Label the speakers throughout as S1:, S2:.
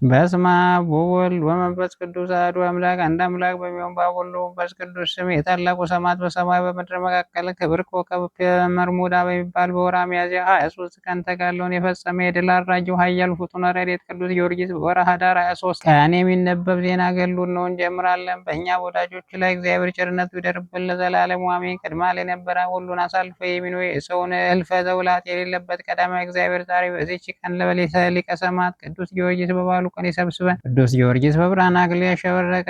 S1: በስመ አብ ወወልድ ወመንፈስ ቅዱስ አሐዱ አምላክ አንድ አምላክ በሚሆን በአብ ወወልድ ወመንፈስ ቅዱስ ስም የታላቁ ሰማዕት በሰማይ በምድር መካከል ክብር ኮከብ መርሙዳ በሚባል በወርኃ ሚያዝያ 23 ቀን ተጋድሎውን የፈጸመ የድል አድራጊው ኃያል ፍጡነ ረድኤት ቅዱስ ጊዮርጊስ በወርኃ ኅዳር 23 ቀን የሚነበብ ዜና ገድሉን ነው እንጀምራለን። በእኛ ወዳጆች ላይ እግዚአብሔር ቸርነቱ ይደርብን ለዘላለሙ አሜን። ቅድመ ዓለም የነበረ ሁሉን አሳልፎ የሚኖር የሰውን እልፈተ ውላት የሌለበት ቀዳማዊ እግዚአብሔር ዛሬ በዚህች ቀን ሊቀ ሰማዕታት ቅዱስ ጊዮርጊስ በበዓሉ ቀን ይሰብስበን። ቅዱስ ጊዮርጊስ በብርሃን አክሊል ያሸበረቀ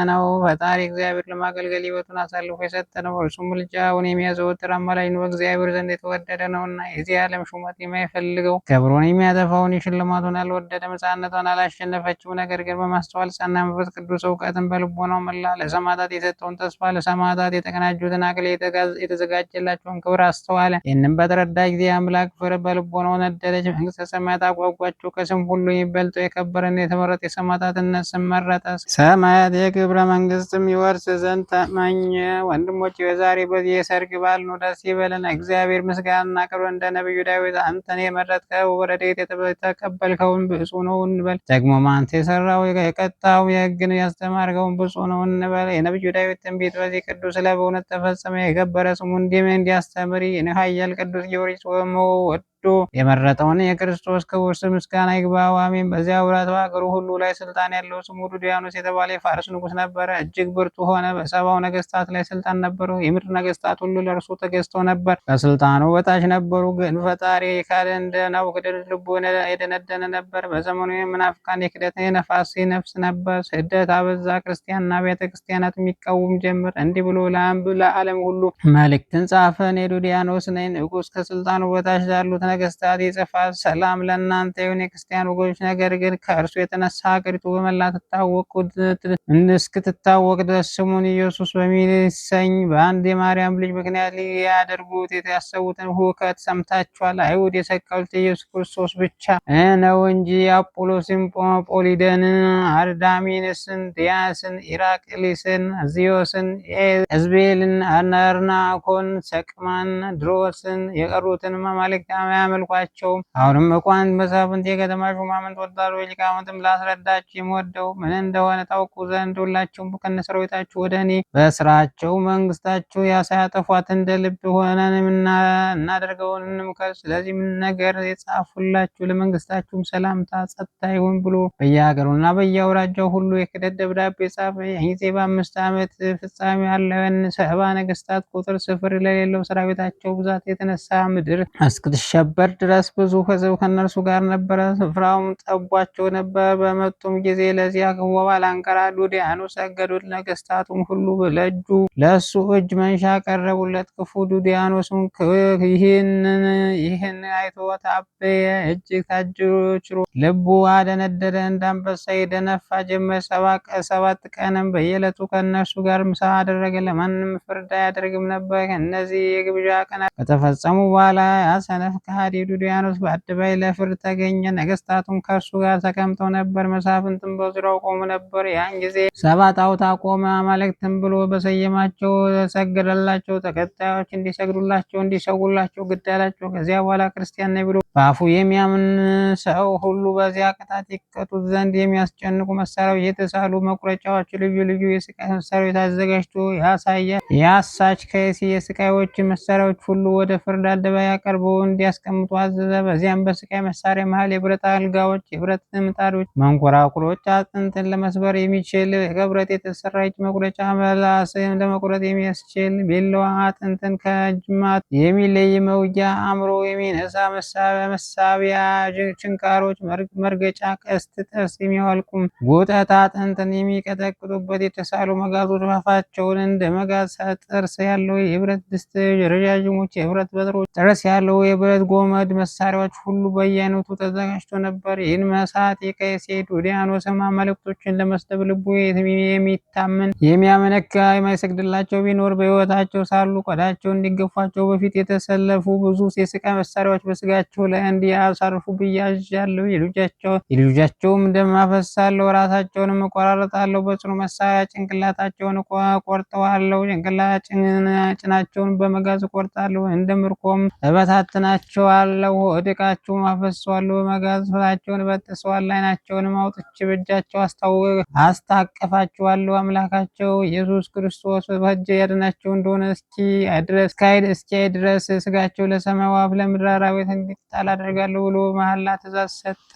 S1: ነው። ፈጣሪ እግዚአብሔር ለማገልገል ሕይወቱን አሳልፎ የሰጠ ነው። እርሱም ምልጃውን የሚያዘወትር አማላጅ ነው። በእግዚአብሔር ዘንድ የተወደደ ነውና የዚህ ዓለም ሹመት የማይፈልገው ክብሩን የሚያጠፋውን ሽልማቱን አልወደደም። ሕፃንነቷን አላሸነፈችው፣ ነገር ግን በማስተዋል ጸና። መንፈስ ቅዱስ እውቀትን በልቦናው መላ። ለሰማዕታት የሰጠውን ተስፋ፣ ለሰማዕታት የተቀናጁትን አክሊል የተዘጋጀላቸውን ክብር አስተዋለ። ይህንም በተረዳ ጊዜ አምላክ ፍቅር በልቦናው ነደደች። መንግሥተ ሰማያት አጓጓቸው። ከስም ሁሉ የሚበልጠው የከበረና የተመረጠ የሰማዕታትነት ስም መረጠ። ሰማያት የክብረ መንግስትም ይወርስ ዘንድ ተመኘ። ወንድሞች የዛሬ በዚህ የሰርግ በዓል ነው፣ ደስ ይበለን። እግዚአብሔር ምስጋናና ክብር እንደ ነቢዩ ዳዊት አንተን የመረጥከው በረድኤት የተቀበልከውን ብፁዕ ነው እንበል። ደግሞም አንተ የሰራው የቀጣው የሕግን ያስተማርከውን ብፁዕ ነው እንበል። የነቢዩ ዳዊት ትንቢት በዚህ ቅዱስ ዕለት በእውነት ተፈጸመ። የከበረ ስሙ እንዲያስተምር ይህን ኃያል ቅዱስ ጊዮርጊስ ወዶ የመረጠውን የክርስቶስ ክቡር ስም ምስጋና ይግባው፣ አሜን። በዚያ ወራት በአገሩ ሁሉ ላይ ስልጣን ያለው ስሙ ዱድያኖስ የተባለ የፋርስ ንጉሥ ነበረ። እጅግ ብርቱ ሆነ። በሰባው ነገስታት ላይ ስልጣን ነበረው። የምድር ነገስታት ሁሉ ለእርሱ ተገዝተው ነበር፣ ከስልጣኑ በታች ነበሩ። ግን ፈጣሪ የካደ እንደ ናቡከደነፆር ልቡ የደነደነ ነበር። በዘመኑ የመናፍቃን የክደት የነፋስ ነፍስ ነበር። ስደት አበዛ። ክርስቲያንና ቤተ ክርስቲያናት የሚቃወም ጀምር። እንዲህ ብሎ ለዓለም ሁሉ መልእክትን ጻፈ። እኔ ዱድያኖስ ነኝ። ንጉሥ ከስልጣኑ በታች ላሉት ነገስታት ይጽፋል። ሰላም ለእናንተ ይሁን የክርስቲያን ወገኖች። ነገር ግን ከእርሱ የተነሳ ሀገሪቱ በመላ እስክትታወቅ ድረስ ስሙን ኢየሱስ በሚል ይሰኝ። በአንድ የማርያም ልጅ ምክንያት ሊያደርጉት ያሰቡትን ሁከት ሰምታችኋል። አይሁድ የሰቀሉት ኢየሱስ ክርስቶስ ብቻ ነው እንጂ አጶሎስን፣ ጶሊደንን፣ አርዳሚንስን፣ ዲያስን፣ ኢራቅሊስን፣ ዚዮስን፣ ኤዝቤልን፣ አርናኮን፣ ሰቅማን፣ ድሮስን የቀሩትን አማልክት አያመልኳቸውም። አሁንም እንኳን መሳፍንት፣ የከተማ ሹማምንት፣ ወታደሮች፣ ሊቃውንትም ላስረዳችሁ የምወደው ምን እንደሆነ ታውቁ ዘንድ ሁላችሁም ከነሰራዊታችሁ ወደ እኔ በስራቸው መንግስታችሁ ሳያጠፏት እንደ ልብ ሆነን እናደርገውን እንምከር። ስለዚህ ነገር የጻፉላችሁ ለመንግስታችሁም ሰላምታ ጸጥታ ይሁን ብሎ በየሀገሩና በየአውራጃው ሁሉ የክደት ደብዳቤ ጻፈ። ይህ ጊዜ በ5 ዓመት ፍጻሜ ያለውን 70 ነገስታት ቁጥር ስፍር ለሌለው ሰራዊታቸው ብዛት የተነሳ ምድር እስክትሸበር ድረስ ብዙ ሕዝብ ከእነርሱ ጋር ነበረ። ስፍራውም ጠቧቸው ነበር። በመጡም ጊዜ ለዚያ ባላንቀራ ዱድያኖስ ሰገዱት። ነገስታቱም ሁሉ ለእሱ እጅ መንሻ ቀረቡለት። ክፉ ዱድያኖስም ይህን አይቶ ታበየ፣ እጅግ ታጅሮ ልቡ አደነደነ፣ እንዳንበሳ ይደነፋ ጀመር። 7 ቀንም በየዕለቱ ከእነርሱ ጋር ምሳ አደረገ። ለማንም ፍርድ አያደርግም ነበር። እነዚህ የግብዣ ቀናት ከተፈጸሙ በኋላ ሰነፍ ከሃዲ ዱድያኖስ በአደባባይ ለፍርድ ተገኘ። ነገስታቱም ከእርሱ ጋር ተቀምጠው ነበር፣ መሳፍንትም በዙሪያው ቆሙ ነበር። ያን ጊዜ 7 ጣዖት አቆመ። አማልክትም ብሎ በሰየማቸው ሰገደላቸው። ተከታዮች እንዲሰግዱላቸው እንዲሰውላቸው ግድ አላቸው። ከዚያ በኋላ ክርስቲያን ነኝ ብሎ በአፉ የሚያምን ሰው ሁሉ በዚያ ቅጣት ይቀጡት ዘንድ የሚያስጨንቁ መሳሪያዎች የተሳሉ መቁረጫዎች፣ ልዩ ልዩ የስቃይ መሳሪያዎች አዘጋጅቶ ያሳያል። የአሳች ከይሲ የስቃዮችን መሳሪያዎች ሁሉ ወደ ፍርድ አደባባይ አቀርበው እንዲያስቀምጡ አዘዘ። በዚያም በስቃይ መሳሪያ መሃል የብረት አልጋዎች፣ የብረት ምጣዶች፣ መንኮራኩሮች፣ አጥንትን ለመስበር የሚችል ከብረት የተሰራ እጅ መቁረጫ፣ ምላስን ለመቁረጥ የሚያስችል ቢላዋ፣ አጥንትን ከጅማት የሚለይ መውጊያ፣ አእምሮ የሚነሳ መሳቢያ፣ ችንካሮች፣ መርገጫ፣ ቀስት፣ ጥርስ የሚያወልቁም ጉጠት፣ አጥንትን የሚቀጠቅጡበት የተሳሉ መጋዞች፣ አፋቸውን እንደ መጋዝ ጥርስ ያለው የብረት ድስት፣ ረዣዥሞች የብረት በትሮች፣ ጥርስ ያለው የብረት ጎመድ መሳሪያዎች ሁሉ በየአይነቱ ተዘጋጅቶ ነበር። ይህን መሳት የቀይሴ ዱድያኖስም አማልክቶችን ለመስደብ ልቡ የሚታመን የሚያመነካ የማይሰግድላቸው ቢኖር በሕይወታቸው ሳሉ ቆዳቸው እንዲገፏቸው በፊት የተሰለፉ ብዙ የስቃይ መሳሪያዎች በስጋቸው ላይ እንዲያሳርፉ ብያዣለሁ። የልጆቻቸውም ደም አፈሳለሁ፣ ራሳቸውንም እቆራረጣለሁ። በጽኑ መሳሪያ ጭንቅላታቸውን ቆርጠዋለሁ፣ ጭናቸውን በመጋዝ እቆርጣለሁ፣ እንደ ምርኮም እበታትናቸዋለሁ። እገድለዋለሁ፣ ወድቃችሁም አፈሰዋለሁ፣ በመጋዝ ፈታቸውን በጥሰዋል። ዓይናቸውንም አውጥቼ በእጃቸው አስታቅፋቸዋለሁ። አምላካቸው ኢየሱስ ክርስቶስ በእጄ ያድናቸው እንደሆነ እስኪያይ ድረስ ስጋቸው ለሰማይ ወፍ ለምድር አራዊት እንዲጣል አደርጋለሁ ብሎ መሐላ ትእዛዝ ሰጠ።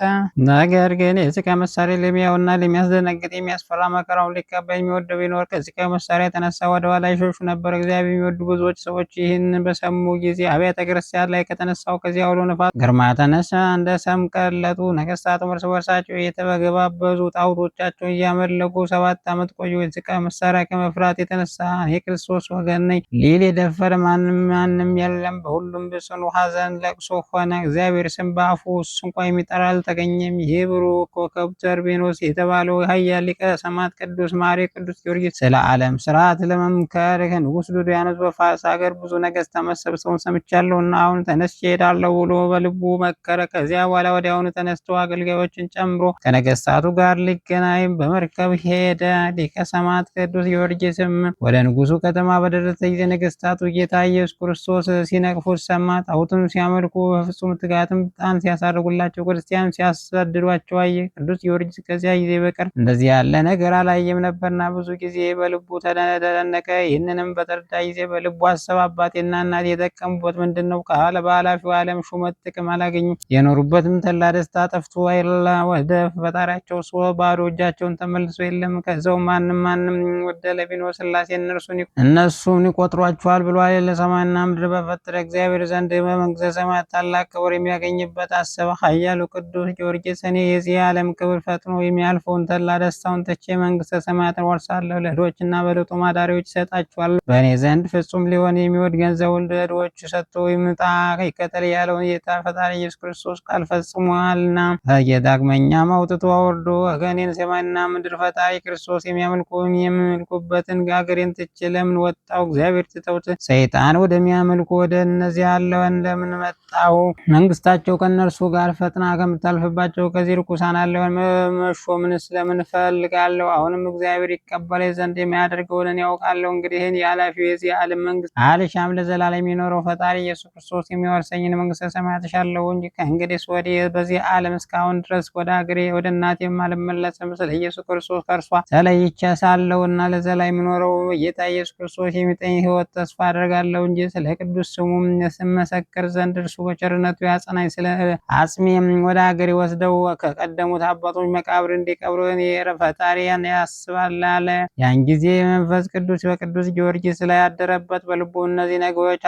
S1: ነገር ግን የስቃይ መሳሪያ ለሚያውና ለሚያስደነግጥ የሚያስፈራ መከራውን ሊቀበል የሚወደው ቢኖር ከስቃይ መሳሪያ የተነሳ ወደ ኋላ ይሸሹ ነበር። እግዚአብሔር የሚወዱ ብዙዎች ሰዎች ይህን በሰሙ ጊዜ አብያተ ክርስቲያን ላይ ከተነሳው ከዚያ አውሎ ነፋስ ግርማ ተነሳ፣ እንደ ሰም ቀለጡ። ነገስታቱም እርስ በርሳቸው እየተገባበዙ ጣዖቶቻቸውን እያመለኩ 7 ዓመት ቆዩ። የስቃይ መሳሪያ ከመፍራት የተነሳ የክርስቶስ ወገን ነኝ ሊል የደፈረ ማንም የለም። በሁሉም በጽኑ ሐዘን ለቅሶ ሆነ። እግዚአብሔር ስም በአፉ እንኳ የሚጠራ አልተገኘም። ይህ ብሩክ ኮከብ ተርቤኖስ የተባለው ኃያል ሊቀ ሰማዕታት ቅዱስ ማሪ ቅዱስ ጊዮርጊስ ስለ ዓለም ስርዓት ለመምከር ከንጉሥ ዱድያኖስ በፋርስ ሀገር ብዙ ነገሥታት መሰብሰቡን ሰምቻለሁና አሁን ተነስቼ እሄዳለሁ ብሎ በልቡ መከረ። ከዚያ በኋላ ወዲያውኑ ተነስቶ አገልጋዮችን ጨምሮ ከነገሥታቱ ጋር ሊገናኝ በመርከብ ሄደ። ሊቀ ሰማዕታት ቅዱስ ጊዮርጊስም ወደ ንጉሡ ከተማ በደረሰ ጊዜ ነገሥታቱ ጌታ ኢየሱስ ክርስቶስ ሲነቅፉት ሰማ። ጣዖቱን ሲያመልኩ በፍጹም ትጋትም ዕጣን ሲያሳርጉላቸው ክርስቲያን ሲያሳድዷቸው አየ። ቅዱስ ጊዮርጊስ ከዚያ ጊዜ በቀር እንደዚህ ያለ ነገር አላየም ነበርና ብዙ ጊዜ በልቡ ተደነቀ። ይህንንም በተረዳ ጊዜ በልቡ አሰበ፣ አባቴና እናቴ የጠቀሙበት ምንድን ነው? በኃላፊው ዓለም ሹመት ጥቅም አላገኙም። የኖሩበትም ተድላ ደስታ ጠፍቶ ወደ ፈጣሪያቸው ባዶ እጃቸውን ተመልሶ የለም። ከዛው ማንም ወደለ ቢኖር ሥላሴ እነሱን ይቆጥሯቸዋል ብሏል። ለሰማይና ምድር በፈጠረ እግዚአብሔር ዘንድ በመንግሥተ ሰማያት ታላቅ ክብር የሚያገኝበት አሰበ። ኃያሉ ቅዱስ ጊዮርጊስ እኔ የዚህ ዓለም ክብር ፈጥኖ የሚያልፈውን ተድላ ደስታውን ትቼ መንግሥተ ሰማያትን ወርሳለሁ፣ ለድሆችና በለጦም አዳሪዎች ይሰጣቸዋል። በእኔ ዘንድ ፍጹም ሊሆን የሚወድ ገንዘቡን ለድሆች ሰጥቶ ይምጣ ይከተል ያለውን ጌታ ፈጣሪ ኢየሱስ ክርስቶስ ቃል ፈጽሟልና። ዳግመኛም አውጥቶ አውርዶ ወገኔን ሰማይና ምድር ፈጣሪ ክርስቶስ የሚያመልኩበትን አገሬን ትቼ ለምን ወጣሁ? እግዚአብሔር ትተውት ሰይጣን ወደሚያመልኩ ወደ እነዚህ ያለውን ለምን መጣሁ? መንግስታቸው ከእነርሱ ጋር ፈጥና ከምታልፍባቸው ከዚህ ርኩሳን አለውን መሾምንስ ለምን እፈልጋለሁ? አሁንም እግዚአብሔር ይቀበል ዘንድ የሚያደርገውን ያውቃለሁ። እንግዲህ የኃላፊው የዚህ ዓለም መንግስት አልሻም፣ ለዘላለም የሚኖረው ፈጣሪ ኢየሱስ ክርስቶስ የሚወርሰኝን መንግስተ ሰማያት እሻለሁ እንጂ ከእንግዲህ ወዲህ በዚህ ዓለም እስካሁን ድረስ ወደ ሀገሬ ወደ እናቴም አልመለስም። ስለ ኢየሱስ ክርስቶስ ከእርሷ ተለይቼ ሳለሁና ለዘላለም የሚኖረው ጌታ ኢየሱስ ክርስቶስ የሚጠኝ ሕይወት ተስፋ አደርጋለሁ እንጂ ስለ ቅዱስ ስሙም ስመሰክር ዘንድ እርሱ በቸርነቱ ያጸናኝ። ስለ አጽሜም ወደ ሀገሬ ወስደው ከቀደሙት አባቶች መቃብር እንዲቀብሩን ፈጣሪያን ያስባል አለ። ያን ጊዜ መንፈስ ቅዱስ በቅዱስ ጊዮርጊስ ላይ ያደረበት በልቡ እነዚህ ነገሮች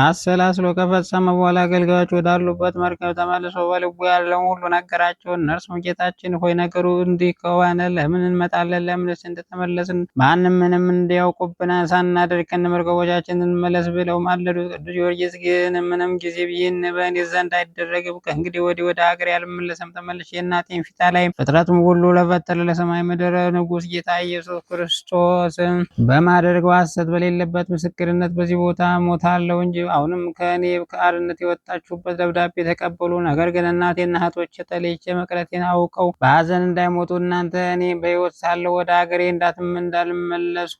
S1: አሰላስሎ ከፈጸመ በኋላ አገልጋዮች ወዳሉበት መርከብ ተመልሶ በልቡ ያለውን ሁሉ ነገራቸው። እነርሱም ጌታችን ሆይ ነገሩ እንዲህ ከሆነ ለምን እንመጣለን? ለምንስ እንደተመለስን ማንም ምንም እንዲያውቁብን ሳናደርግ ከነመርከቦቻችን እንመለስ ብለው ማለዱ። ቅዱስ ጊዮርጊስ ግን ምንም ጊዜ ይህን በእኔ ዘንድ አይደረግም፣ ከእንግዲህ ወዲህ ወደ ሀገር ያልመለሰም፣ ተመልሼ የእናቴን ፊት ላይ ፍጥረትም ሁሉ ለፈጠረ ለሰማይ ምድር ንጉሥ ጌታ ኢየሱስ ክርስቶስ በማደርገው ሐሰት በሌለበት ምስክርነት በዚህ ቦታ ሞታለሁ እንጂ። አሁንም ከእኔ ከአርነት የወጣችሁበት ደብዳቤ ተቀበሉ። ነገር ግን እናቴና እህቶቼ ተለይቼ መቅረቴን አውቀው በሐዘን እንዳይሞቱ እናንተ እኔ በሕይወት ሳለሁ ወደ ሀገሬ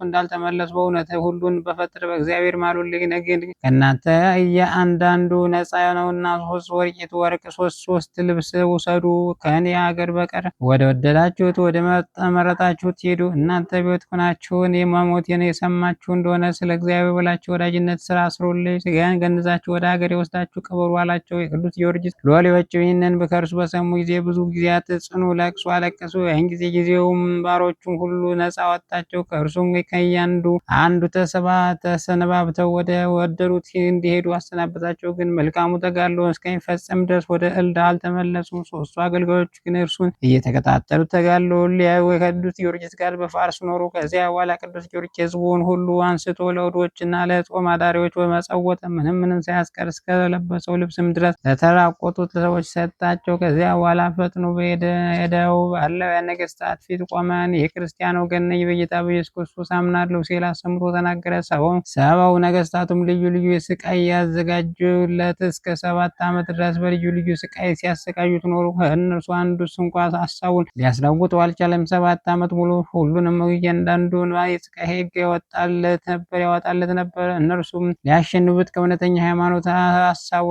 S1: እንዳልተመለስኩ በእውነት ሁሉን በፈጠረ በእግዚአብሔር ማሉልኝ። ግን ከእናንተ እያንዳንዱ ነፃ ነውና 3 ወርቂት ወርቅ 3 ልብስ ውሰዱ። ከእኔ ሀገር በቀር ወደ ወደዳችሁት ወደ መረጣችሁት ሄዱ። እናንተ ቤት ሆናችሁ እኔ መሞቴን የሰማችሁ እንደሆነ ስለ እግዚአብሔር ብላችሁ ወዳጅነት ስራ ስሩልኝ። ሥጋዬን ገንዛችሁ ወደ ሀገሬ ወስዳችሁ ቅበሩ አላቸው። የቅዱስ ጊዮርጊስ ሎሌዎች ይህንን ከእርሱ በሰሙ ጊዜ ብዙ ጊዜያት ጽኑ ለቅሶ አለቀሱ። ያን ጊዜውም ባሮቹም ሁሉ ነፃ ወጣቸው። ከእርሱም አንዱ ተሰነባብተው ወደ ወደዱት እንዲሄዱ አሰናበታቸው። ግን መልካሙ ተጋድሎ እስከሚፈጸም ድረስ ወደ እልዳ አልተመለሱም። 3ቱ አገልጋዮች ግን እርሱን እየተከታተሉ ተጋድሎ ሊያዩ ከቅዱስ ጊዮርጊስ ጋር በፋርስ ኖሩ። ከዚያ በኋላ ቅዱስ ጊዮርጊስ ሕዝቡን ሁሉ አንስቶ ለድሆችና ለጾም አዳሪዎች በመጸወት ምንም ሳያስቀር እስከለበሰው ልብስም ድረስ ለተራቆጡት ሰዎች ሰጣቸው። ከዚያ በኋላ ፈጥኖ ሄደው ባለው የነገስታት ፊት ቆመን የክርስቲያን ወገን ነኝ በጌታ በኢየሱስ ክርስቶስ አምናለሁ ሲል አሰምቶ ተናገረ። ሰባው ነገስታቱም ልዩ ልዩ ስቃይ ያዘጋጁለት እስከ 7 ዓመት ድረስ በልዩ ልዩ ስቃይ ሲያሰቃዩት ኖሩ። ከእነርሱ አንዱስ እንኳ ሀሳቡን ሊያስለውጠው አልቻለም። 7 ዓመት ሙሉ ሁሉንም እያንዳንዱን የስቃይ ሕግ ያወጣለት ነበር። እነርሱም ሊያሸንፉት ከእውነተኛ ሃይማኖት ሀሳቡ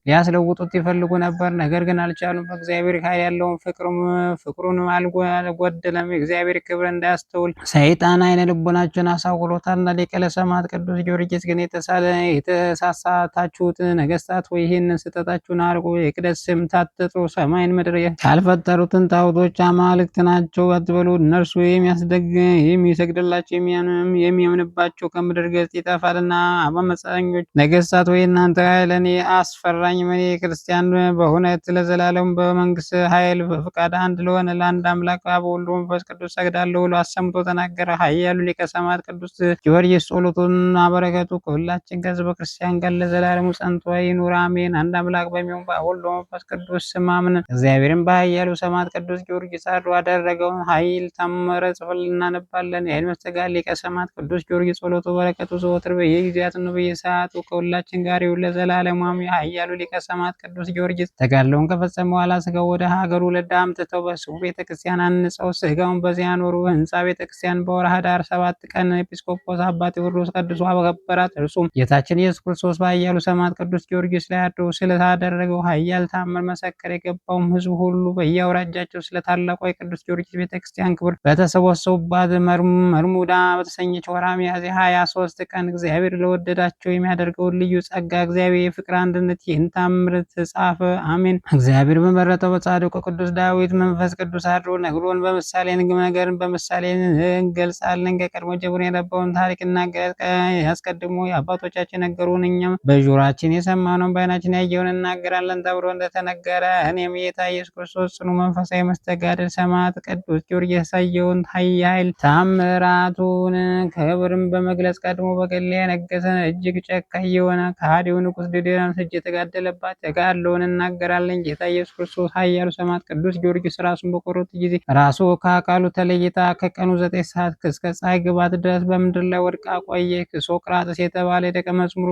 S1: ሊያስለውጡት ይፈልጉ ነበር፣ ነገር ግን አልቻሉም። በእግዚአብሔር ኃይል ያለውን ፍቅሩንም አልጎደለም። የእግዚአብሔር ክብር እንዳያስተውል ሰይጣን አይነ ልቦናቸውን አሳውሮታልና። ሊቀ ሰማዕታት ቅዱስ ጊዮርጊስ ግን የተሳሳታችሁት ነገስታት ሆይ ይህንን ስህተታችሁን አርቁ። የክህደት ስም ታትጡ። ሰማይን ምድር ያልፈጠሩትን ጣዖቶች አማልክት ናቸው አትበሉ። እነርሱ የሚሰግድላቸው የሚያምንባቸው ከምድር ገጽ ይጠፋልና። አመፀኞች ነገስታት ሆይ እናንተ ኃይል እኔ አስፈራኝ። እኔ ክርስቲያን በእውነት ለዘላለም በመንግስት ኃይል በፍቃድ አንድ ለሆነ ለአንድ አምላክ በአብ ወወልድ ወመንፈስ ቅዱስ ሰግዳለሁ ብሎ አሰምቶ ተናገረ። ኃያሉ ሊቀ ሰማዕታት ቅዱስ ጊዮርጊስ ጸሎቱና በረከቱ ከሁላችን ከሕዝበ ክርስቲያን ጋር ለዘላለሙ ጸንቶ ይኑር አሜን። አንድ አምላክ በሚሆን በአብ ወወልድ ወመንፈስ ቅዱስ ስም አምነን እግዚአብሔርን በኃያሉ ሰማዕት ቅዱስ ጊዮርጊስ አድሮ ያደረገውን ኃይል ታምረ ጽፈን እናነባለን። የኃይል መስተጋድል ሊቀ ሰማዕት ቅዱስ ጊዮርጊስ ጸሎቱ በረከቱ ዘወትር በየጊዜያቱና በየሰዓቱ ከሁላችን ጋር ይሁን ለዘላለሙ አሜን። ኃያሉ ሊቀ ሰማዕት ቅዱስ ጊዮርጊስ ተጋድሎውን ከፈጸመ በኋላ ስጋው ወደ ሀገሩ ለዳ አምጥተው በስሙ ቤተክርስቲያን አንጸው ስጋውን በዚያ ኖሩ። ህንፃ ቤተክርስቲያን በወርሃ ኅዳር 7 ቀን ኤጲስቆጶስ አባ ቴዎድሮስ ቀድሶ አከበራት። እርሱም ጌታችን ኢየሱስ ክርስቶስ በኃያሉ ሰማዕት ቅዱስ ጊዮርጊስ ላይ አድሮ ስለታደረገው ኃያል ተአምር መሰከረ። የገባውም ሕዝብ ሁሉ በየአውራጃቸው ስለ ታላቋ የቅዱስ ጊዮርጊስ ቤተክርስቲያን ክብር በተሰበሰቡባት መርሙዳ በተሰኘች ወርሃ ሚያዝያ 23 ቀን እግዚአብሔር ለወደዳቸው የሚያደርገውን ልዩ ጸጋ እግዚአብሔር የፍቅር አንድነት ይህን ተአምር ጻፈ። አሜን። እግዚአብሔር በመረጠው በጻድቁ ቅዱስ ዳዊት መንፈስ ቅዱስ አድሮ ነግሮን በምሳሌ ነገርን በምሳሌ እንገልጻለን። ከቀድሞ ጀምሮ የነበረውን ታሪክ ያስቀድሞ የአባቶቻችን ነገሩን እኛም በጆሯችን የሰማነውን በዓይናችን ያየውን እናገራለን ተብሎ እንደተነገረ እኔም ጌታ ኢየሱስ ክርስቶስ ጽኑ መንፈሳዊ መስተጋድል ሰማዕት ቅዱስ ጊዮርጊስ ያሳየውን ኃይል ታምራቱን ክብርን በመግለጽ ቀድሞ በገሊላ የነገሰ እጅግ ጨካኝ የሆነ ከሃዲው ንጉሥ ድድያኖስ እጅ የተጋደለባት ተጋድሎውን እናገራለን። ጌታ ኢየሱስ ክርስቶስ ኃያሉ ሰማዕት ቅዱስ ጊዮርጊስ ራሱን በቆረጠ ጊዜ ራሱ ከአካሉ ተለይታ ከቀኑ 9 ሰዓት እስከ ፀሐይ ግባት ድረስ በምድር ላይ ወድቃ ቆየ። ሶቅራጥስ የተባለ ደቀ መዝሙሩ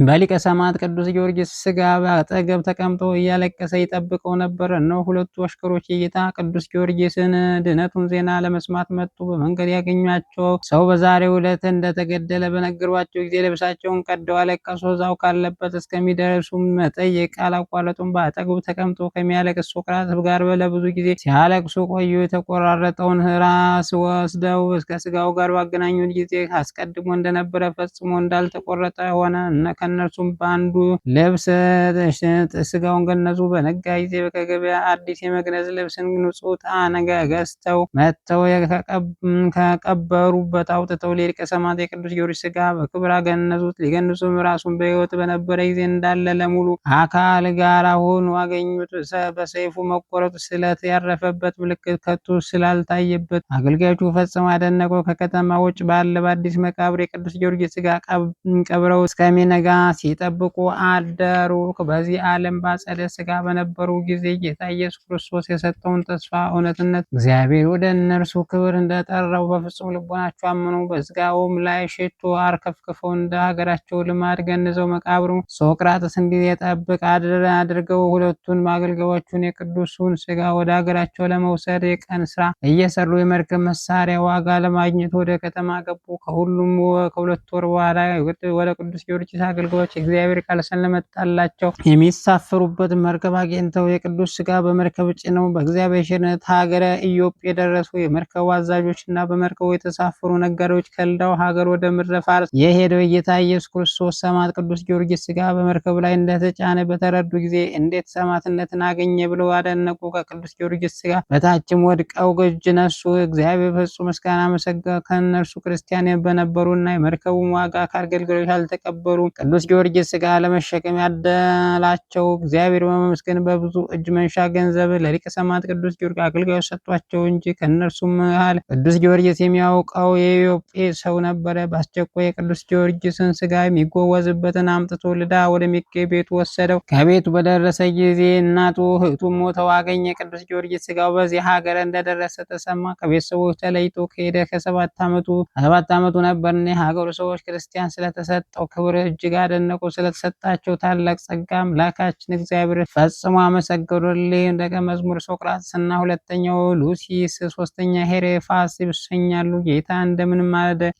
S1: በሊቀ ሰማዕት ቅዱስ ጊዮርጊስ ስጋ አጠገብ ተቀምጦ እያለቀሰ ይጠብቀው ነበር። እነሆ ሁለቱ አሽከሮች የጌታ ቅዱስ ጊዮርጊስን ድነቱን ዜና ለመስማት መጡ። በመንገድ ያገኟቸው ሰው በዛሬው ዕለት እንደተገደለ በነገሯቸው ጊዜ ልብሳቸውን ቀደው አለቀሱ። እዛው ካለበት እስከሚደርሱ መጠየቅ አላቋረጡም። በአጠገቡ ተቀምጦ ከሚያለቅስ ሶቅራጥስ ጋር ለብዙ ጊዜ ሲያለቅሱ ቆዩ። የተቆራረጠውን ራስ ወስደው እስከ ስጋው ጋር ባገናኙት ጊዜ አስቀድሞ እንደነበረ ፈጽሞ እንዳልተቆረጠ ሆነ። ከእነርሱም በአንዱ ልብስ ስጋውን ገነዙ። በነጋ ጊዜ ከገበያ አዲስ የመግነዝ ልብስን ንጹሕ ዕጣን ገዝተው መጥተው ከቀበሩበት አውጥተው ሊቀ ሰማዕት የቅዱስ ጊዮርጊስ ስጋ በክብር አገነዙት። ሊገንዙም ራሱን በሕይወት በነበረ ጊዜ እንዳለ ለሙሉ አካል ጋር ሆኖ አገኙት። በሰይፉ መቆረጡ ስለት ያረፈበት ምልክት ከቶ ስላልታየበት አገልጋዮቹ ፈጽመው አደነቁ። ከከተማ ውጭ ባለ በአዲስ መቃብር የቅዱስ ጊዮርጊስ ስጋ ቀብረው እስከሚነጋ ሲጠብቁ አደሩ። በዚህ ዓለም በአጸደ ስጋ በነበሩ ጊዜ ጌታ ኢየሱስ ክርስቶስ የሰጠውን ተስፋ እውነትነት እግዚአብሔር ወደ እነርሱ ክብር እንደጠራው በፍጹም ልቦናቸው አመኑ። በስጋውም ላይ ሽቱ አርከፍክፈው እንደ ሀገራቸው ልማድ ገንዘው መቃብሩ ሶቅራጥስ እንዲጠብቅ አድርገው ሁለቱን አገልጋዮቹን የቅዱሱን ስጋ ወደ ሀገራቸው ለመውሰድ የቀን ስራ እየሰሩ የመርከብ መሳሪያ ዋጋ ለማግኘት ወደ ከተማ ገቡ። ከሁለት ወር በኋላ ወደ ቅዱስ ጊዮርጊስ አገልጋዮች እግዚአብሔር ቃል ስለመጣላቸው የሚሳፈሩበት መርከብ አግኝተው የቅዱስ ስጋ በመርከብ ጭነው በእግዚአብሔር ቸርነት ሀገረ ኢዮጵ የደረሱ የመርከቡ አዛዦች እና በመርከቡ የተሳፈሩ ነጋዴዎች ከልዳው ሀገር ወደ ምድረ ፋርስ የሄደው የጌታ ኢየሱስ ክርስቶስ ሰማዕት ቅዱስ ጊዮርጊስ ስጋ በመርከቡ ላይ እንደተጫነ በተረዱ ጊዜ እንዴት ሰማዕትነትን አገኘ ብለው አደነቁ። ከቅዱስ ጊዮርጊስ ስጋ በታችም ወድቀው እጅ ነሱ። እግዚአብሔር ፍጹም ምስጋና መሰገ። ከእነርሱ ክርስቲያን በነበሩና የመርከቡን ዋጋ ከአገልጋዮች አልተቀበሉ ቅዱስ ጊዮርጊስ ስጋ ለመሸከም ያደላቸው እግዚአብሔር በመመስገን በብዙ እጅ መንሻ ገንዘብ ለሊቀ ሰማዕት ቅዱስ ጊዮርጊስ አገልጋዮች ሰጧቸው እንጂ ከእነርሱም መሃል ቅዱስ ጊዮርጊስ የሚያውቀው የኢዮጴ ሰው ነበረ። በአስቸኳይ የቅዱስ ጊዮርጊስን ስጋ የሚጎወዝበትን አምጥቶ ልዳ ወደሚገኝ ቤቱ ወሰደው። ከቤቱ በደረሰ ጊዜ እናቱ እህቱ ሞተው አገኘ። ቅዱስ ጊዮርጊስ ስጋው በዚህ ሀገር እንደደረሰ ተሰማ። ከቤተሰቦች ተለይቶ ከሄደ ከሰባት ዓመቱ ነበር። የሀገሩ ሰዎች ክርስቲያን ስለተሰጠው ክብር እጅግ አደነቁ። ስለተሰጣቸው ታላቅ ጸጋ አምላካችን እግዚአብሔር ፈጽሞ አመሰገኑልኝ። ደቀ መዝሙር ሶቅራጥስ እና ሁለተኛው ሉሲስ፣ ሶስተኛ ሄሬፋስ ይሰኛሉ። ጌታ እንደምንም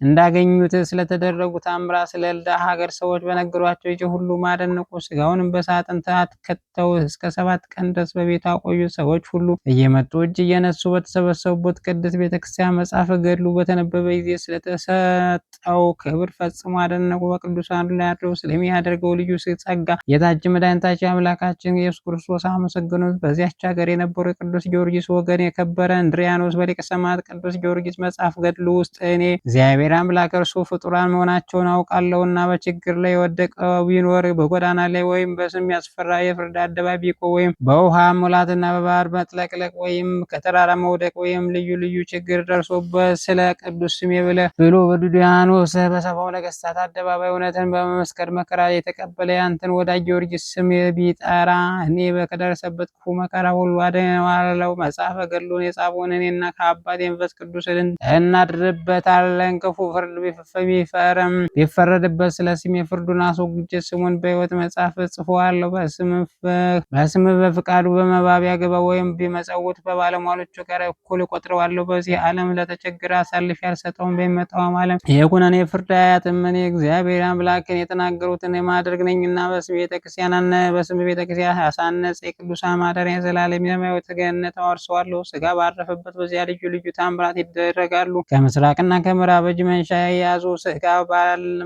S1: እንዳገኙት ስለተደረጉ ታምራት ስለ ልዳ ሀገር ሰዎች በነገሯቸው በሰማቸው ጊዜ ሁሉም አደነቁ። ሥጋውንም በሳጥን ከተው እስከ 7 ቀን ድረስ በቤቱ አቆዩት። ሰዎች ሁሉ እየመጡ እጅ እየነሱ በተሰበሰቡበት ቅድስት ቤተክርስቲያን መጽሐፈ ገድሉ በተነበበ ጊዜ ስለተሰጠው ክብር ፈጽሞ አደነቁ። በቅዱሳኑ ላይ አድሮ ስለሚያደርገው ልዩ ጸጋ ጌታችን መድኃኒታችን አምላካችን ኢየሱስ ክርስቶስ አመሰገኑት። በዚያች ሀገር የነበሩ የቅዱስ ጊዮርጊስ ወገን የከበረ እንድሪያኖስ በሊቀ ሰማዕት ቅዱስ ጊዮርጊስ መጽሐፍ ገድሉ ውስጥ እኔ እግዚአብሔር አምላክ እርሱ ፍጡራን መሆናቸውን አውቃለሁና በችግር ላይ የወደቀ ቢኖር በጎዳና ላይ ወይም በስም ያስፈራ የፍርድ አደባባይ ቢቆም ወይም በውሃ ሙላትና በባህር መጥለቅለቅ ወይም ከተራራ መውደቅ ወይም ልዩ ልዩ ችግር ደርሶበት ስለ ቅዱስ ስሜ ብሎ በዱድያኖስ በሰባው ነገሥታት አደባባይ እውነትን በመመስከር መከራ የተቀበለ ያንተን ወዳጅ ጊዮርጊስ ስም ቢጠራ እኔ ከደረሰበት ክፉ መከራ ሁሉ አድነዋለሁ። መጽሐፈ ገድሉን የጻፈውን እኔና ከአባቴ መንፈስ ቅዱስ እናድርበታለን። ክፉ ፍርድ ቢፈረድበት ስለ ስሜ ፍርዱን አስወግጄ ስሙን በሕይወት መጽሐፍ ጽፈዋለሁ። በስም በፍቃዱ በመባ ቢያገባ ወይም ቢመጸውት በባለሟሎቹ ጋር እኩል እቆጥረዋለሁ። በዚህ ዓለም ለተቸገረ አሳልፌ አልሰጠውም፣ በሚመጣውም ዓለም የኩነኔ ፍርድ አያጥም። እኔ እግዚአብሔር አምላክን የተናገሩትን የማድረግ ነኝና በስም ቤተክርስቲያን አሳነጸ። የቅዱሳን ማደሪያ የዘላለም የሰማያዊት ገነት አወርሰዋለሁ። ሥጋ ባረፈበት በዚያ ልዩ ልዩ ታምራት ይደረጋሉ። ከምስራቅና ከምዕራብ እጅ መንሻ የያዙ ሥጋ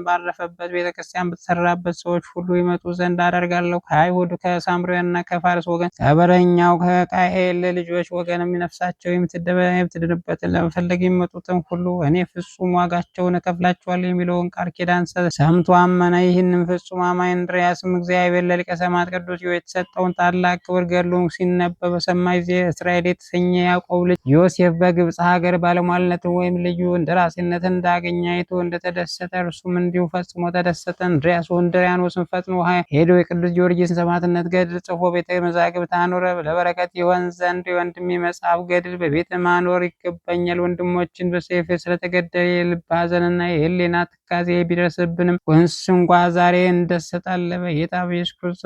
S1: ባረፈበት ቤተክርስቲያን በተሰራበት ሰዎች ሁሉ ይመጡ ዘንድ አደርጋለሁ። ከአይሁድ ከሳምራውያንና ከፋርስ ወገን ከበረኛው ከቃኤል ልጆች ወገንም ነፍሳቸው የምትድንበትን ለመፈለግ የሚመጡትን ሁሉ እኔ ፍጹም ዋጋቸውን እከፍላቸዋለሁ የሚለውን ቃል ኪዳን ሰምቶ አመነ። ይህንም ፍጹም አማኝ እንድርያስም እግዚአብሔር ለሊቀ ሰማዕት ቅዱስ የተሰጠውን ታላቅ ክብር ገድሉን ሲነበብ በሰማ ጊዜ እስራኤል የተሰኘ ያዕቆብ ልጅ ዮሴፍ በግብፅ ሀገር ባለሟልነትን ወይም ልዩ እንደራሴነትን እንዳገኘ አይቶ እንደተደሰተ እርሱም እንዲሁ ፈጽሞ ተደሰተ። እንድርያኖስን ፈጥኖ ሄዶ የቅዱስ ጊዮርጊስን ሰማዕትነት ገድል ጽፎ ቤተ መዛግብት አኖረ። ለበረከት ይሆን ዘንድ የወንድሜ መጽሐፍ ገድል በቤተ ማኖር ይገባኛል። ወንድሞችን በሰይፍ ስለተገደለ የልብ ሐዘንና የሕሊና ትካዜ ቢደርስብንም ወንስ እንኳ ዛሬ እንደሰጣለን በጌታ በኢየሱስ ክርስቶስ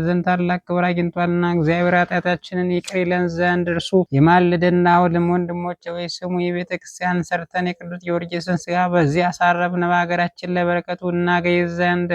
S1: ዘንድ ታላቅ ክብር አግኝቷልና እግዚአብሔር ኃጢአታችንን ይቅር ይለን ዘንድ እርሱ ይማልደና። ወንድሞቼ ወይ ስሙ። የቤተ ክርስቲያን ሰርተን የቅዱስ ጊዮርጊስን ሥጋ በዚህ አሳረፍን። በሀገራችን ለበረከቱ እናገኝ ዘንድ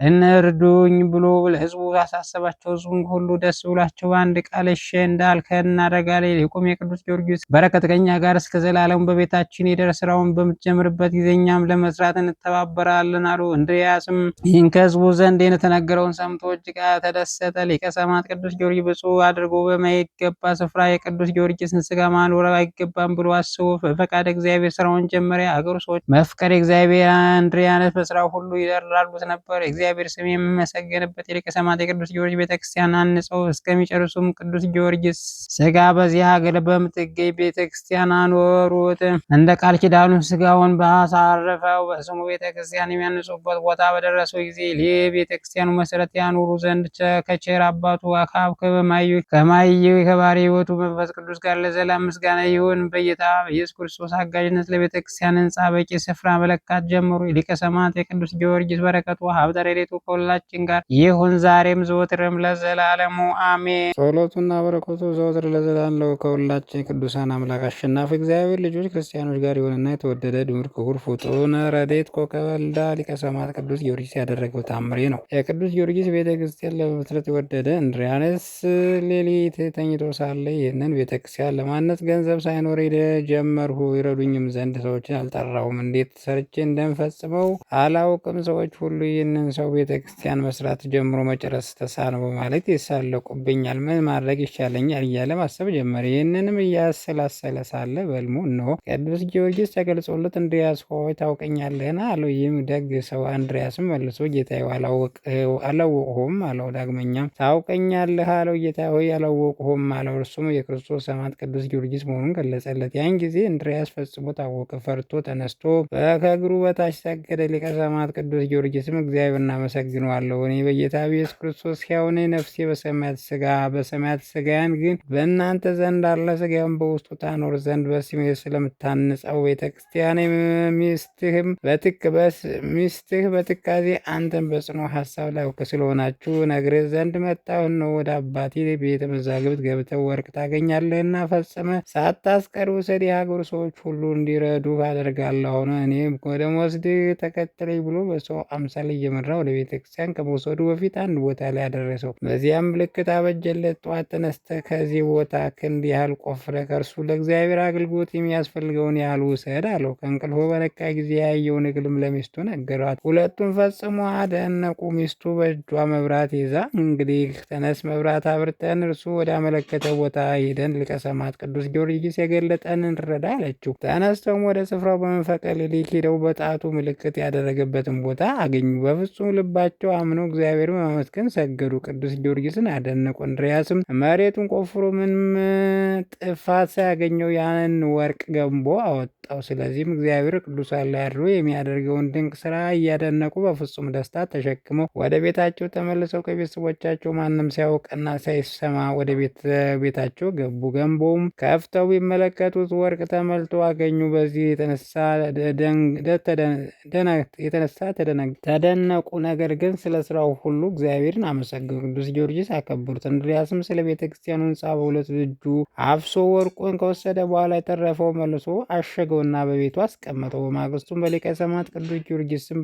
S1: እንርዱኝ ብሎ ለሕዝቡ አሳሰባቸው። ሕዝቡም ሁሉ ደስ ብሏቸው በአንድ ቃል እሺ እንዳልከ እናደርጋለን። ይልቁም የቅዱስ ጊዮርጊስ በረከት ከእኛ ጋር እስከ ዘላለሙ በቤታችን ይደር። ስራውን በምትጀምርበት ጊዜ እኛም ለመስራት እንተባበራለን አሉ። እንድርያስም ይህን ከሕዝቡ ዘንድ የተነገረውን ሰምቶ እጅግ ተደሰተ። ሊቀ ሰማዕት ቅዱስ ጊዮርጊስ ብፁዕ አድርጎ በማይገባ ስፍራ የቅዱስ ጊዮርጊስን ሥጋ ማኖር አይገባም ብሎ አስቦ በፈቃደ እግዚአብሔር ስራውን ጀመረ። የአገሩ ሰዎች መፍቀር እግዚአብሔር እንድርያኖስ በስራው ሁሉ ይደራሉት ነበር። እግዚአብሔር ስም የሚመሰገንበት የሊቀ ሰማዕት የቅዱስ ጊዮርጊስ ቤተክርስቲያን አንጸው እስከሚጨርሱም ቅዱስ ጊዮርጊስ ሥጋ በዚህ ሀገር በምትገኝ ቤተክርስቲያን አኖሩት። እንደ ቃል ኪዳኑ ሥጋውን ባሳረፈው በስሙ ቤተክርስቲያን የሚያንጹበት ቦታ በደረሰው ጊዜ ቤተክርስቲያኑ መሰረት ያኖሩ ዘንድ ከቸር አባቱ አካብ ከማየው ከባሕርይ ሕይወቱ መንፈስ ቅዱስ ጋር ለዘላለም ምስጋና ይሁን። በጌታ በኢየሱስ ክርስቶስ አጋዥነት ለቤተ ክርስቲያን ሕንጻ በቂ ስፍራ መለካት ጀመሩ። የሊቀ ሰማዕት የቅዱስ ጊዮርጊስ በረከቱ ሀብተ ረድኤቱ ከሁላችን ጋር ይሁን ዛሬም ዘወትርም ለዘላለሙ አሜን። ጸሎቱና በረከቱ ዘወትር ለዘላለም ከሁላችን ቅዱሳን አምላክ አሸናፊ እግዚአብሔር ልጆች ክርስቲያኖች ጋር ይሁንና የተወደደ ድምር ክቡር ፍጡነ ረድኤት ኮከበ ልዳ ሊቀ ሰማዕት ቅዱስ ጊዮርጊስ ያደረገው ታምሬ ነው። የቅዱስ ጊዮርጊስ ቤተ ክርስቲያን ለመመስረት የወደደ እንድርያኖስ ሌሊት ተኝቶ ሳለ ይህንን ቤተክርስቲያን ለማነጽ ገንዘብ ሳይኖር ጀመርሁ። ይረዱኝም ዘንድ ሰዎችን አልጠራሁም። እንዴት ሰርቼ እንደምፈጽመው አላውቅም። ሰዎች ሁሉ ይህንን ሰው ቤተክርስቲያን መስራት ጀምሮ መጨረስ ተሳነው በማለት ይሳለቁብኛል። ምን ማድረግ ይሻለኛል እያለ ማሰብ ጀመረ። ይህንንም እያሰላሰለ ሳለ በሕልሙ እነሆ ቅዱስ ጊዮርጊስ ተገልጾለት እንድርያስ ሆይ ታውቀኛለህን? አለው። ይህም ደግ ሰው እንድርያስም መልሶ ጌታዬ አላወቅሁም አለው። ዳግመኛም ታውቀኛለህ አለው። ጌታ ሆይ አላወቅሁም አለው። እርሱም የክርስቶስ ሰማዕት ቅዱስ ጊዮርጊስ መሆኑን ገለጸለት። ያን ጊዜ እንድርያስ ፈጽሞ ታወቀ። ፈርቶ ተነስቶ ከእግሩ በታች ሰገደ። ሊቀ ሰማዕት ቅዱስ ጊዮርጊስም እግዚአብሔር እናመሰግነዋለሁ። እኔ በጌታ በኢየሱስ ክርስቶስ ሕያው ነኝ። ነፍሴ በሰማያት ሥጋያን ግን በእናንተ ዘንድ አለ። ሥጋውን በውስጡ ታኖር ዘንድ በስሜ ስለምታንጸው ቤተክርስቲያን ሚስትህ በትካዜ አንተን በጽኑ ሀሳብ ላይ ስለሆናችሁ ነግርህ ዘንድ መጣሁ ነው። ወደ አባቴ ቤተ መዛግብት ገብተው ወርቅ ታገኛለህና ፈጽመ ሳታስቀር ውሰድ። የሀገሩ ሰዎች ሁሉ እንዲረዱ አደርጋለሁ። አሁን እኔም ወደ ወስድ ተከተለኝ ብሎ በሰው አምሳል እየመራ እየመራ ወደ ቤተ ክርስቲያን ከመውሰዱ በፊት አንድ ቦታ ላይ አደረሰው። በዚያም ምልክት አበጀለት። ጠዋት ተነስተህ ከዚህ ቦታ ክንድ ያህል ቆፍረ ከእርሱ ለእግዚአብሔር አገልግሎት የሚያስፈልገውን ያህል ውሰድ አለው። ከእንቅልፉ በነቃ ጊዜ ያየውን ሕልም ለሚስቱ ነገሯት። ሁለቱም ፈጽሞ አደነቁ። ሚስቱ በእጇ መብራት ይዛ እንግዲህ ተነስ፣ መብራት አብርተን እርሱ ወደ አመለከተ ቦታ ሄደን ሊቀ ሰማዕት ቅዱስ ጊዮርጊስ የገለጠን እንረዳ አለችው። ተነስተውም ወደ ስፍራው በመንፈቀ ሌሊት ሄደው በጣቱ ምልክት ያደረገበትን ቦታ አገኙ። በፍጹም ልባቸው አምነው እግዚአብሔርን በማመስገን ሰገዱ። ቅዱስ ጊዮርጊስን አደነቁ። እንድርያስም መሬቱን ቆፍሮ ምንም ጥፋት ሳያገኘው ያንን ወርቅ ገንቦ አወጣው። ስለዚህም እግዚአብሔር ቅዱሳን ላይ አድሮ የሚያደርገውን ድንቅ ስራ እያደነቁ በፍጹም ደስታ ተሸክመው ወደ ቤታቸው ተመልሰው ከቤተሰቦቻቸው ማንም ሳያውቅና ሳይሰማ ወደ ቤታቸው ገቡ። ገንቦውም ከፍተው ቢመለከቱት ወርቅ ተመልቶ አገኙ። በዚህ የተነሳ ተደነቁ። ነገር ግን ስለ ስራው ሁሉ እግዚአብሔርን አመሰገኑ። ቅዱስ ጊዮርጊስ አከበሩት። እንድርያስም ስለ ቤተ ክርስቲያኑ ሕንፃ በሁለት እጁ አፍሶ ወርቁን ከወሰደ በኋላ የተረፈው መልሶ አሸገውና በቤቱ አስቀመጠው። በማግስቱም በሊቀ ሰማዕት ቅዱስ ጊዮርጊስ ስም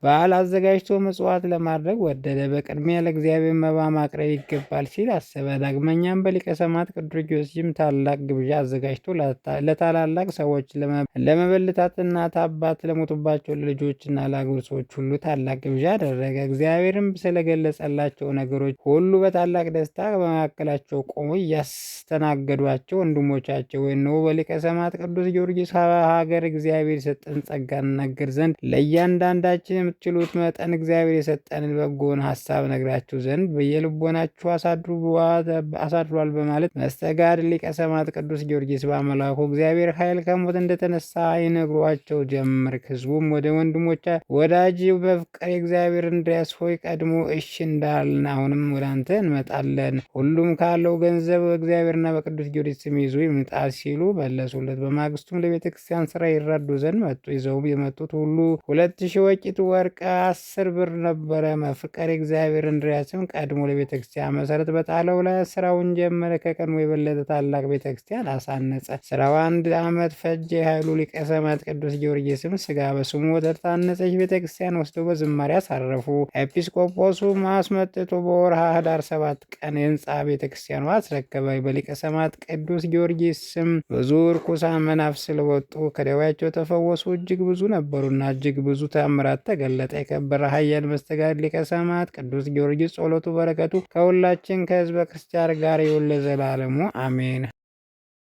S1: በዓል አዘጋጅቶ ምጽዋት ለማድረግ ወደደ። በቅድሚያ ለእግዚአብሔር መባ ማቅረብ ይገባል ሲል አሰበ። ዳግመኛም በሊቀ ሰማዕት ቅዱስ ጊዮርጊስ ታላቅ ግብዣ አዘጋጅቶ ለታላላቅ ሰዎች፣ ለመበለታትና አባት ለሞቱባቸው ልጆችና ለአገር ሰዎች ሁሉ ታላቅ ግብዣ አደረገ። እግዚአብሔርም ስለገለጸላቸው ነገሮች ሁሉ በታላቅ ደስታ በመካከላቸው ቆሞ እያስተናገዷቸው ወንድሞቻቸው እነሆ በሊቀ ሰማዕት ቅዱስ ጊዮርጊስ ሀገር እግዚአብሔር የሰጠን ጸጋ እንናገር ዘንድ ለእያንዳንዳችን የምትችሉት መጠን እግዚአብሔር የሰጠንን በጎን ሀሳብ ነግራችሁ ዘንድ በየልቦናችሁ አሳድሯል በማለት መስተጋድል ሊቀ ሰማዕት ቅዱስ ጊዮርጊስ በአምላኩ እግዚአብሔር ኃይል ከሞት እንደተነሳ ይነግሯቸው ጀመር። ሕዝቡም ወደ ወንድሞቻ ወዳጅ በፍቅር እግዚአብሔር እንድርያስ ሆይ ቀድሞ እሺ እንዳልን አሁንም ወደ አንተ እንመጣለን። ሁሉም ካለው ገንዘብ በእግዚአብሔርና በቅዱስ ጊዮርጊስ ስም ይዞ ይምጣ ሲሉ መለሱለት። በማግስቱም ለቤተ ክርስቲያን ስራ ይረዱ ዘንድ መጡ። ይዘው የመጡት ሁሉ 2000 ወቂት ወርቅ 10 ብር ነበረ። መፍቀር እግዚአብሔር እንድርያስም ቀድሞ ለቤተ ክርስቲያን መሰረት በጣለው ላይ ስራውን ጀመረ። ከቀድሞ የበለጠ ታላቅ ቤተ ክርስቲያን አሳነጸ። ስራው 1 ዓመት ፈጀ። ኃይሉ ሊቀ ሰማዕት ቅዱስ ጊዮርጊስም ስጋ በስሙ ወደ ታነጸች ቤተ ክርስቲያን ወስደው በዝማሬ አሳረፉ። ኤጲስቆጶሱ አስመጥቶ በወርሃ ህዳር 7 ቀን የህንፃ ቤተ ክርስቲያኑ አስረከበ። በሊቀ ሰማዕት ቅዱስ ጊዮርጊስ ስም ብዙ ርኩሳን መናፍስት ስለወጡ ከደዌያቸው ተፈወሱ። እጅግ ብዙ ነበሩና እጅግ ብዙ ተአምራት ተገለጠ። የከበረ ኃያል መስተጋድል ሊቀ ሰማዕት ቅዱስ ጊዮርጊስ ጸሎቱ በረከቱ ከሁላችን ከህዝበ ክርስቲያን ጋር ይሁን ለዘላለሙ አሜን።